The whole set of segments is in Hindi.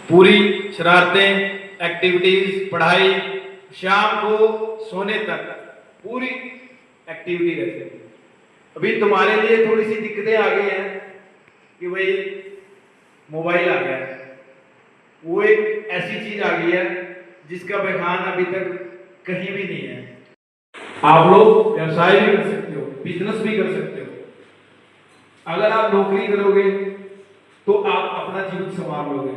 पूरी शरारतें, एक्टिविटीज, पढ़ाई, शाम को सोने तक पूरी एक्टिविटी रहती है। अभी तुम्हारे लिए थोड़ी सी दिक्कतें आ गई हैं कि भाई मोबाइल आ गया है, वो एक ऐसी चीज आ गई है जिसका बयान अभी तक कहीं भी नहीं है। आप लोग व्यवसाय भी कर सकते हो, बिजनेस भी कर सकते हो। अगर आप नौकरी करोगे तो आप अपना जीवन संभाल लोगे,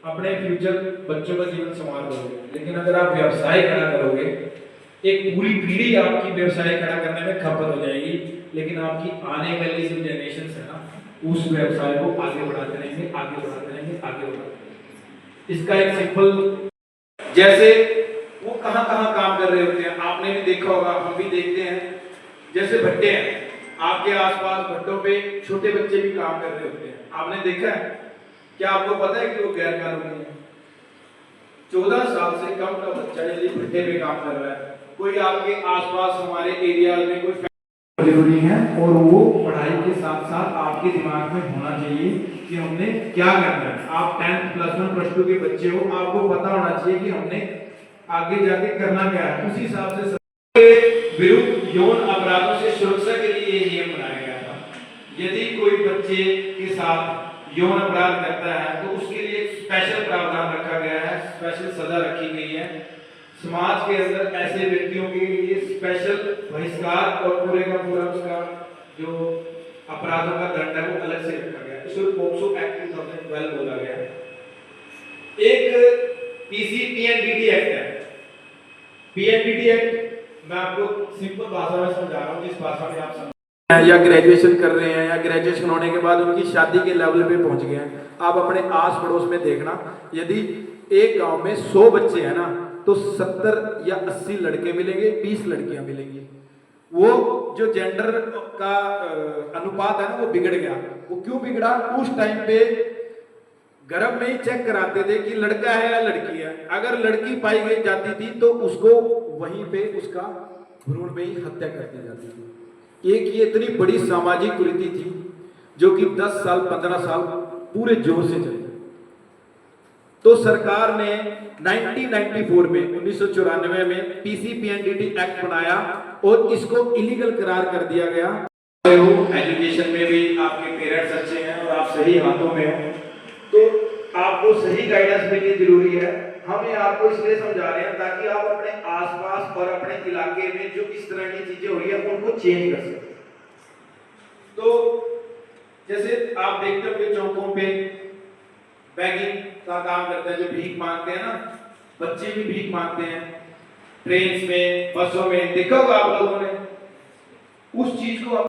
अपने फ्यूचर बच्चों का जीवन संभाल लोगे। लेकिन अगर आप व्यवसाय खड़ा करोगे, एक पूरी पीढ़ी आपकी व्यवसाय खड़ा करने में खपत हो जाएगी, लेकिन आपकी आने वाली जो जनरेशन है ना, उस व्यवसाय को आगे बढ़ाते रहेंगे, आगे बढ़ाते रहेंगे, आगे बढ़ाते रहेंगे। इसका एक सिंपल, जैसे वो कहां कहां काम कर रहे होते हैं, आपने भी देखा होगा, हम भी देखते हैं। जैसे भट्टे हैं, आपके आसपास भट्टों पे छोटे बच्चे भी काम कर रहे होते हैं, आपने देखा है? क्या आपको पता है कि वो गैर कानूनी है? 14 साल से कम का बच्चा यदि भट्टे पे काम कर रहा है, कोई आपके आसपास हमारे एरिया में कोई जरूरी है, और वो पढ़ाई के साथ साथ आपके दिमाग में होना चाहिए कि हमने क्या करना है। आप 10th +1 +2 के बच्चे हो, आपको पता होना चाहिए कि हमने आगे जाके करना क्या है। उसी हिसाब से विरुद्ध यौन अपराधों से सुरक्षा के लिए ये नियम बनाया गया था। यदि कोई बच्चे के साथ यौन अपराध करता है तो उसके लिए स्पेशल प्रावधान रखा गया है, स्पेशल सजा रखी गई है। समाज के अंदर ऐसे व्यक्तियों के लिए स्पेशल बहिष्कार और पूरे का पूरा उसका जो अपराधों का दंड है वो अलग से रखा गया है। इसको पोक्सो एक्ट 2012 बोला गया है। एक पीसीपीएनडीटी एक्ट है। पीएनडीटी एक्ट मैं आपको सिंपल भाषा में समझा रहा हूँ, जिस भाषा में आप समझ या ग्रेजुएशन कर रहे हैं, या ग्रेजुएशन होने के बाद उनकी शादी के लेवल पे पहुंच गए हैं। आप अपने आस पड़ोस में देखना, यदि एक गांव में 100 बच्चे हैं ना, तो 70 या 80 लड़के मिलेंगे, 20 लड़कियां मिलेंगी। वो जो जेंडर का अनुपात है ना, वो बिगड़ गया। वो क्यों बिगड़ा? उस टाइम पे गर्भ में ही चेक कराते थे कि लड़का है या लड़की है। अगर लड़की पाई गई जाती थी तो उसको वहीं पे उसका भ्रूण में ही हत्या कर दी जाती थी। एक ये इतनी बड़ी सामाजिक कुरीति थी जो कि 10 साल 15 साल पूरे जोर से चली। तो सरकार ने 1994 में 1994 में पीसीपीएनडीटी एक्ट बनाया और इसको इलीगल करार कर दिया गया। एजुकेशन में भी आपके पेरेंट्स अच्छे हैं और आप सही हाथों में हो, तो आपको सही गाइडेंस मिलनी जरूरी है। हम ये आपको इसलिए समझा रहे हैं ताकि आप अपने आसपास और अपने इलाके में जो इस तरह की चीजें हो रही है उनको चेंज कर सकें। तो जैसे आप देखते होंगे चौकों पे बैगिंग का काम करते हैं, जो भीख मांगते हैं ना, बच्चे भी भीख मांगते हैं, ट्रेन में, बसों में देखा होगा आप लोगों ने। उस चीज को